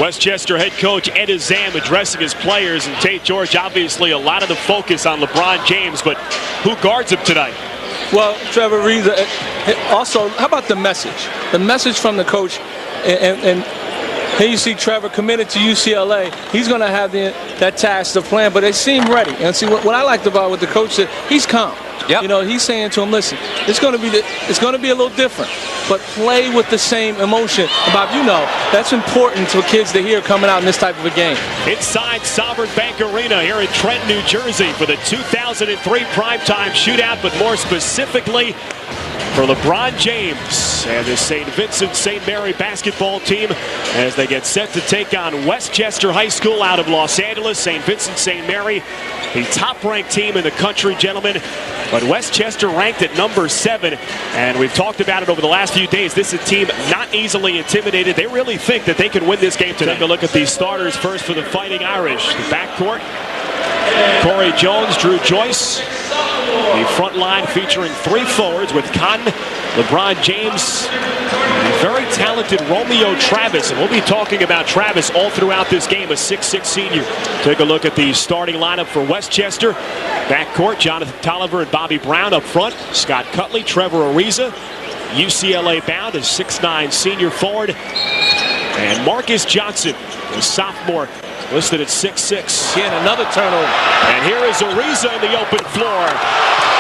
Westchester head coach Ed Azam addressing his players, and Tate George, obviously a lot of the focus on LeBron James, but who guards him tonight? Well, Trevor, Ariza, also, how about the message? The message from the coach, and here you see Trevor committed to UCLA. He's going to have that task to plan, but they seem ready. And see, what I liked about what the coach said, he's calm. Yep. You know, he's saying to him, listen, it's going to be a little different, but play with the same emotion. Bob, you know, that's important for kids to hear coming out in this type of a game. Inside Sovereign Bank Arena here in Trenton, New Jersey for the 2003 primetime shootout, but more specifically for LeBron James and the St. Vincent St. Mary basketball team as they get set to take on Westchester High School out of Los Angeles. St. Vincent St. Mary, the top-ranked team in the country, gentlemen, but Westchester ranked at number 7, and we've talked about it over the last few days. This is a team not easily intimidated. They really think that they can win this game tonight. Take a look at these starters first for the Fighting Irish. The backcourt, Corey Jones, Drew Joyce. The front line featuring 3 forwards with Cotton, LeBron James, and very talented Romeo Travis. And we'll be talking about Travis all throughout this game, a 6'6 senior. Take a look at the starting lineup for Westchester. Backcourt, Jonathan Tolliver and Bobby Brown up front. Scott Cutley, Trevor Ariza. UCLA bound, a 6'9 senior forward. And Marcus Johnson, a sophomore, listed at 6'6. Again, another turnover. And here is Ariza in the open floor.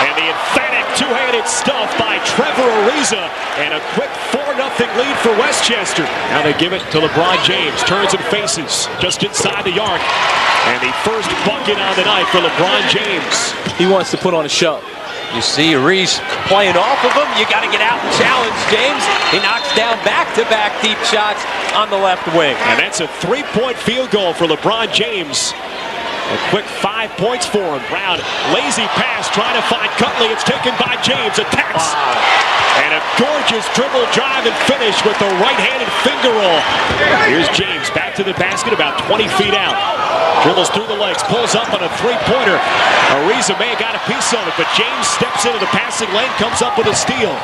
And the emphatic two-handed stuff by Trevor Ariza. And a quick 4-0 lead for Westchester. Now they give it to LeBron James. Turns and faces just inside the arc. And the first bucket on the night for LeBron James. He wants to put on a show. You see Ariza playing off of him. You got to get out and challenge James. He knocks down back-to-back deep shots on the left wing. And that's a 3-point field goal for LeBron James. A quick 5 points for him. Brown, lazy pass, trying to find Cutley. It's taken by James. Attacks. Wow. And a gorgeous dribble drive and finish with the right-handed finger roll. Here's James back to the basket about 20 feet out. Dribbles through the legs, pulls up on a 3-pointer. Ariza may have got a piece of it, but James steps into the passing lane, comes up with a steal.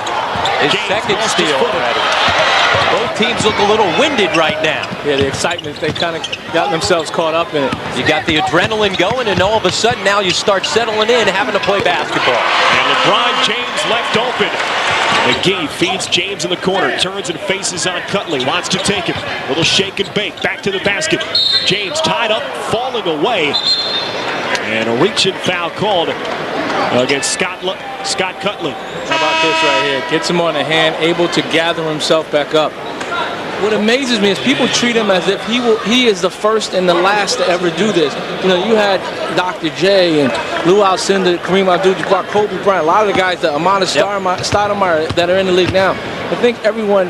His James second steal already. Both teams look a little winded right now. Yeah, the excitement, they kind of got themselves caught up in it. You got the adrenaline going, and all of a sudden now you start settling in, having to play basketball. And LeBron James left open. McGee feeds James in the corner, turns and faces on Cutley, wants to take him. Little shake and bake, back to the basket. James tied up, falling away. And a reach-in foul called against Scott Cutley. How about this right here? Gets him on the hand, able to gather himself back up. What amazes me is people treat him as if he is the first and the last to ever do this. You know, you had Dr. J and Lou Alcindor, Kareem Abdul-Jabbar, Kobe Bryant, a lot of the guys, the Amanda Stoudemire that are in the league now. I think everyone,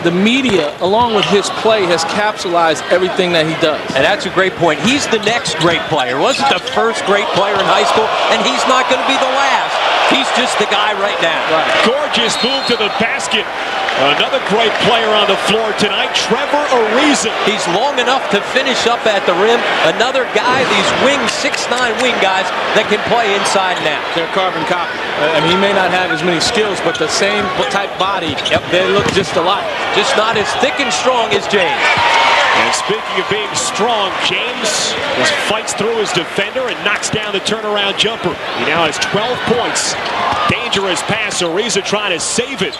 the media, along with his play, has capsulized everything that he does. And that's a great point. He's the next great player. Wasn't the first great player in high school, and he's not going to be the last. He's just the guy right now. Right. Gorgeous move to the basket. Another great player on the floor tonight, Trevor Ariza. He's long enough to finish up at the rim. Another guy, these 6'9" wing guys that can play inside and out. They're carbon copy. I mean, he may not have as many skills, but the same type body. Yep. They look just alike. Just not as thick and strong as James. And speaking of being strong, James just fights through his defender and knocks down the turnaround jumper. He now has 12 points. Dangerous pass. Ariza trying to save it.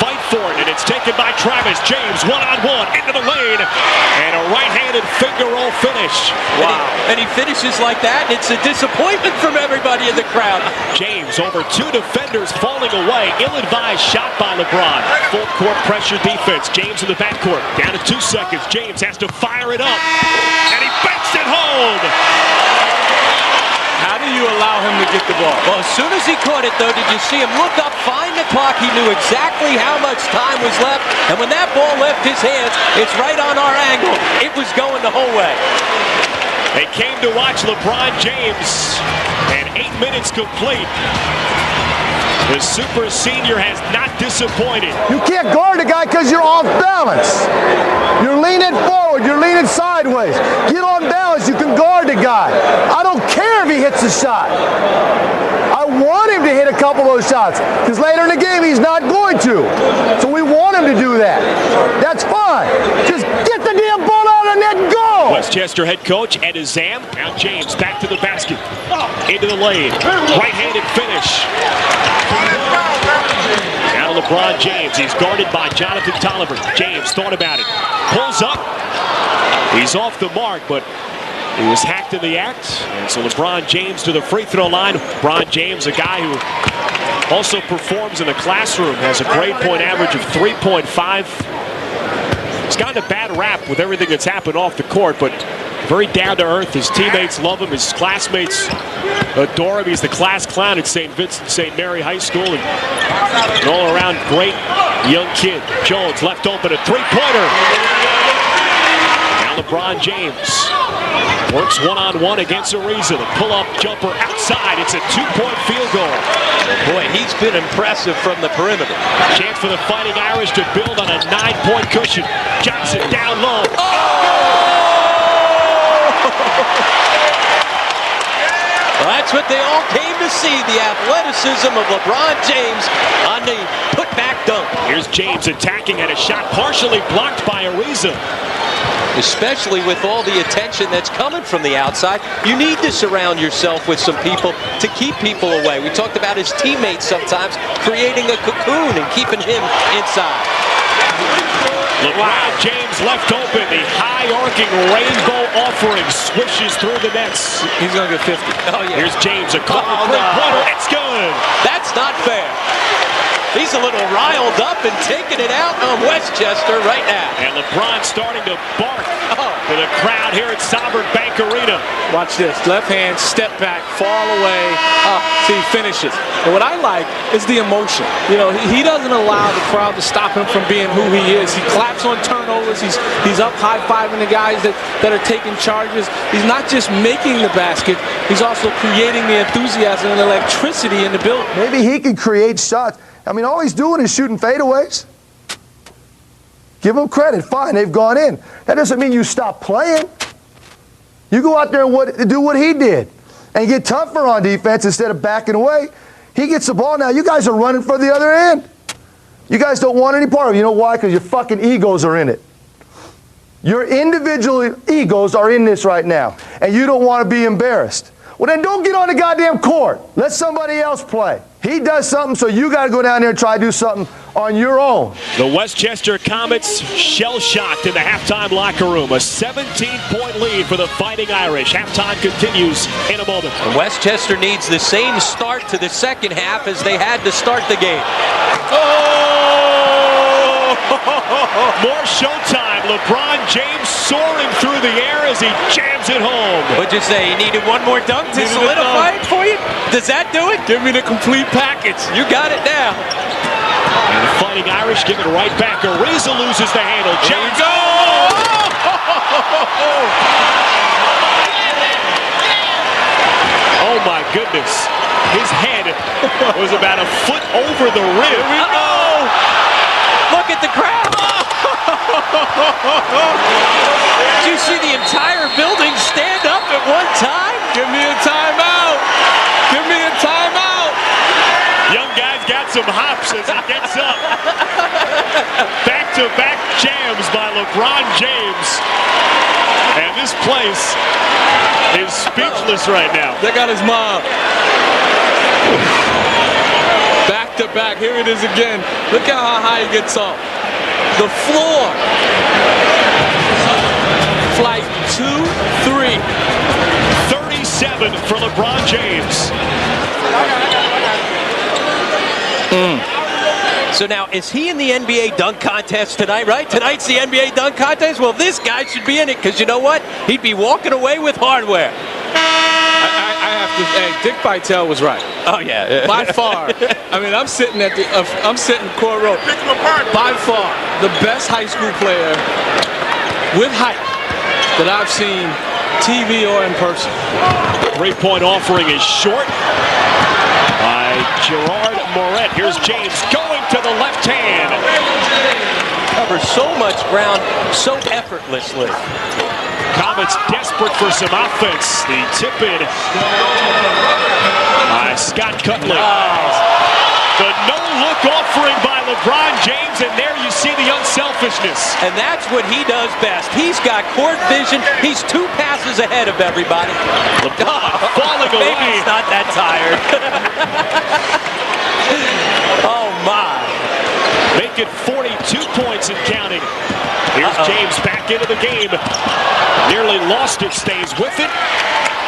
Fight for it, and it's taken by Travis. James one-on-one into the lane, and a right-handed finger roll finish. Wow. And he finishes like that, and it's a disappointment from everybody in the crowd. James over 2 defenders falling away. Ill-advised shot by LeBron. Full court pressure defense. James in the backcourt. Down to 2 seconds. James has to fire it up, and he banks it home. How do you allow him to get the ball? Well, as soon as he caught it, though, did you see him look up, find the clock? He knew exactly how much time was left. And when that ball left his hands, it's right on our angle. It was going the whole way. They came to watch LeBron James, and 8 minutes complete. The super senior has not disappointed. You can't guard a guy because you're off balance. You're leaning forward, you're leaning sideways. Get on balance, you can guard the guy. I don't care if he hits a shot. I want him to hit a couple of those shots because later in the game he's not going to. So we want him to do that. That's fine. Just get the damn ball out of Westchester head coach Ariza. Now James back to the basket. Into the lane. Right-handed finish. Now LeBron James. He's guarded by Jonathan Tolliver. James thought about it. Pulls up. He's off the mark, but he was hacked in the act. And so LeBron James to the free throw line. LeBron James, a guy who also performs in the classroom, has a grade point average of 3.5. He's gotten a bad rap with everything that's happened off the court, but very down to earth. His teammates love him. His classmates adore him. He's the class clown at St. Vincent St. Mary High School, and an all-around great young kid. Jones left open, a three-pointer. Now LeBron James works one-on-one against Ariza. The pull-up jumper outside. It's a two-point field goal. Boy, he's been impressive from the perimeter. Chance for the Fighting Irish to build on a 9-point cushion. Johnson down low. Well, that's what they all came to see, the athleticism of LeBron James on the putback dunk. Here's James attacking at a shot partially blocked by Ariza. Especially with all the attention that's coming from the outside, you need to surround yourself with some people to keep people away. We talked about his teammates sometimes creating a cocoon and keeping him inside. LeBron James left open. The high-arcing rainbow offering swishes through the nets. He's going to get 50. Oh, yeah. Here's James, a corner three-pointer. It's good. That's not fair. He's a little riled up and taking it out on Westchester right now. And LeBron starting to bark to the crowd here at Sovereign Bank Arena. Watch this. Left hand, step back, fall away. See, he finishes. And what I like is the emotion. You know, he doesn't allow the crowd to stop him from being who he is. He claps on turnovers. He's up high-fiving the guys that are taking charges. He's not just making the basket. He's also creating the enthusiasm and electricity in the building. Maybe he can create shots. I mean, all he's doing is shooting fadeaways. Give him credit. Fine, they've gone in. That doesn't mean you stop playing. You go out there and do what he did and get tougher on defense instead of backing away. He gets the ball now. You guys are running for the other end. You guys don't want any part of it. You know why? Because your fucking egos are in it. Your individual egos are in this right now, and you don't want to be embarrassed. Well, then don't get on the goddamn court. Let somebody else play. He does something, so you got to go down there and try to do something on your own. The Westchester Comets shell-shocked in the halftime locker room. A 17-point lead for the Fighting Irish. Halftime continues in a moment. And Westchester needs the same start to the second half as they had to start the game. More showtime. LeBron James soaring through the air as he jams it home. What'd you say? You needed one more dunk to solidify it for you? Does that do it? Give me the complete package. You got it now. And the Fighting Irish give it right back. Ariza loses the handle. James. Oh my goodness. His head was about a foot over the rim. Look at the crowd. Did you see the entire building stand up at one time? Give me a timeout. Give me a timeout. Young guy's got some hops as he gets up. Back-to-back jams by LeBron James. And this place is speechless right now. They got his mom. Back-to-back. Here it is again. Look at how high he gets off. The floor. Flight 2, 3. 37 for LeBron James. So now, is he in the NBA dunk contest tonight, right? Tonight's the NBA dunk contest? Well, this guy should be in it, because you know what? He'd be walking away with hardware. I have to. Hey, Dick Vitale was right. Oh yeah, by far. I mean, I'm sitting at the. I'm sitting court row. By far, the best high school player with height that I've seen, TV or in person. 3-point offering is short by Gerard Moret. Here's James going to the left hand. Covers so much ground so effortlessly. Comets desperate for some offense. The tip in by Scott Cutley. The no-look offering by LeBron James, and there you see the unselfishness. And that's what he does best. He's got court vision. He's 2 passes ahead of everybody. LeBron falling away. Maybe he's not that tired. Oh, my. Make it 42 points and counting. Here's James back into the game. Nearly lost it, stays with it.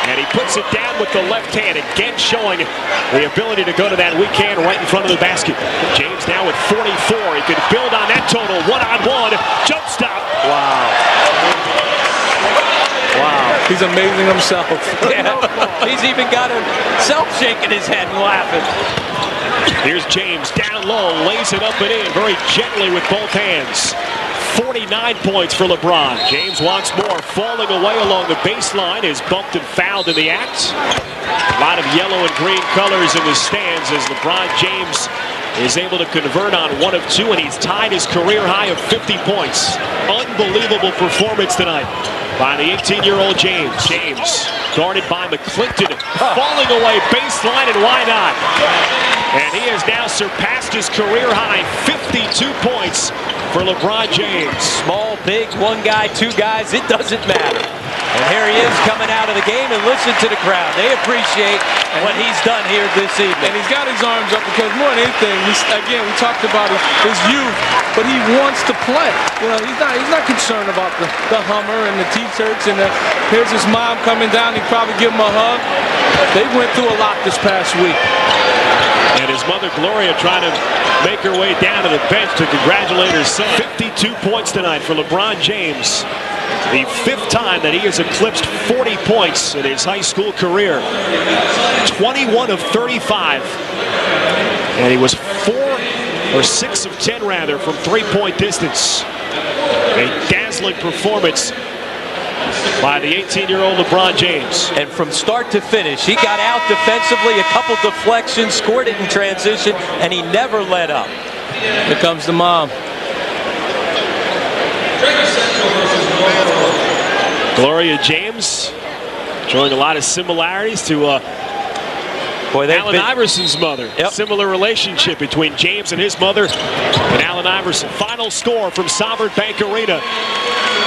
And he puts it down with the left hand, again showing the ability to go to that weak hand right in front of the basket. James now with 44. He could build on that total. One-on-one. Jump stop. Wow. Wow. He's amazing himself. Yeah. He's even got himself shaking his head and laughing. Here's James down low, lays it up and in very gently with both hands. 49 points for LeBron. James wants more, falling away along the baseline, is bumped and fouled in the act. A lot of yellow and green colors in the stands as LeBron James is able to convert on 1 of 2, and he's tied his career high of 50 points. Unbelievable performance tonight by the 18-year-old James. James guarded by McClinton, falling away baseline, and why not? And he has now surpassed his career high, 52 points for LeBron James. Small, big, 1 guy, 2 guys, it doesn't matter. And here he is coming out of the game, and listen to the crowd. They appreciate what he's done here this evening. And he's got his arms up because more than anything, again, we talked about his youth, but he wants to play. You know, he's not concerned about the Hummer and the T-shirts, and here's his mom coming down. He'd probably give him a hug. They went through a lot this past week. And his mother, Gloria, trying to make her way down to the bench to congratulate her son. 52 points tonight for LeBron James. The 5th time that he has eclipsed 40 points in his high school career. 21 of 35. And he was 6 of 10 rather from 3-point distance. A dazzling performance by the 18-year-old LeBron James. And from start to finish, he got out defensively, a couple deflections, scored it in transition, and he never let up. Here comes the mom. Gloria James showing a lot of similarities to Allen Iverson's mother. Yep. Similar relationship between James and his mother and Allen Iverson. Final score from Sovereign Bank Arena.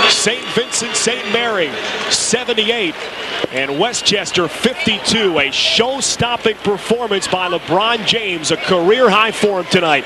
St. Vincent St. Mary 78 and Westchester 52. A show-stopping performance by LeBron James, a career high for him tonight.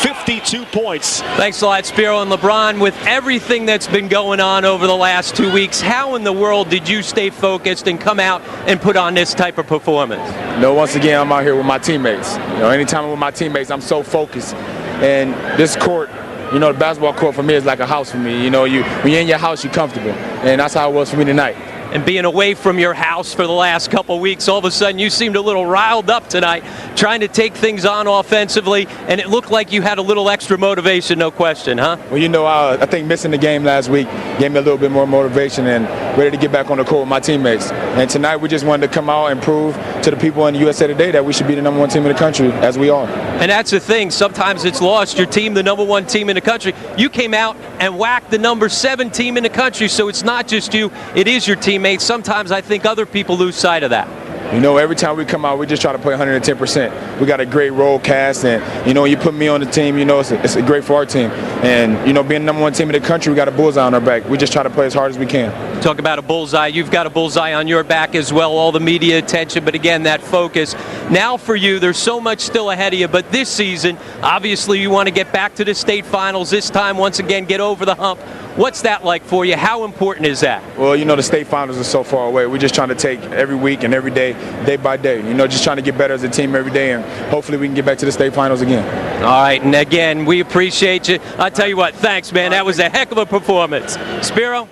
52 points. Thanks a lot, Spiro. And LeBron, with everything that's been going on over the last 2 weeks, how in the world did you stay focused and come out and put on this type of performance? Once again, I'm out here with my teammates. Anytime I'm with my teammates, I'm so focused. And this court, the basketball court for me is like a house for me. When you're in your house, you're comfortable. And that's how it was for me tonight. And being away from your house for the last couple weeks, all of a sudden you seemed a little riled up tonight, trying to take things on offensively, and it looked like you had a little extra motivation, no question, huh? Well, I think missing the game last week gave me a little bit more motivation and ready to get back on the court with my teammates. And tonight we just wanted to come out and prove to the people in the USA Today that we should be the #1 team in the country, as we are. And that's the thing. Sometimes it's lost. Your team, the #1 team in the country. You came out and whacked the #7 team in the country, so it's not just you. It is your teammates. Sometimes I think other people lose sight of that. Every time we come out, we just try to play 110%. We got a great role cast, and, when you put me on the team, it's great for our team. And, being the #1 team in the country, we got a bullseye on our back. We just try to play as hard as we can. Talk about a bullseye. You've got a bullseye on your back as well, all the media attention, but again, that focus. Now for you, there's so much still ahead of you, but this season, obviously you want to get back to the state finals this time, once again, get over the hump. What's that like for you? How important is that? Well, the state finals are so far away. We're just trying to take every week and every day, day by day. Just trying to get better as a team every day, and hopefully we can get back to the state finals again. All right, and again, we appreciate you. I'll tell you what, thanks, man. That was a heck of a performance. Spiro?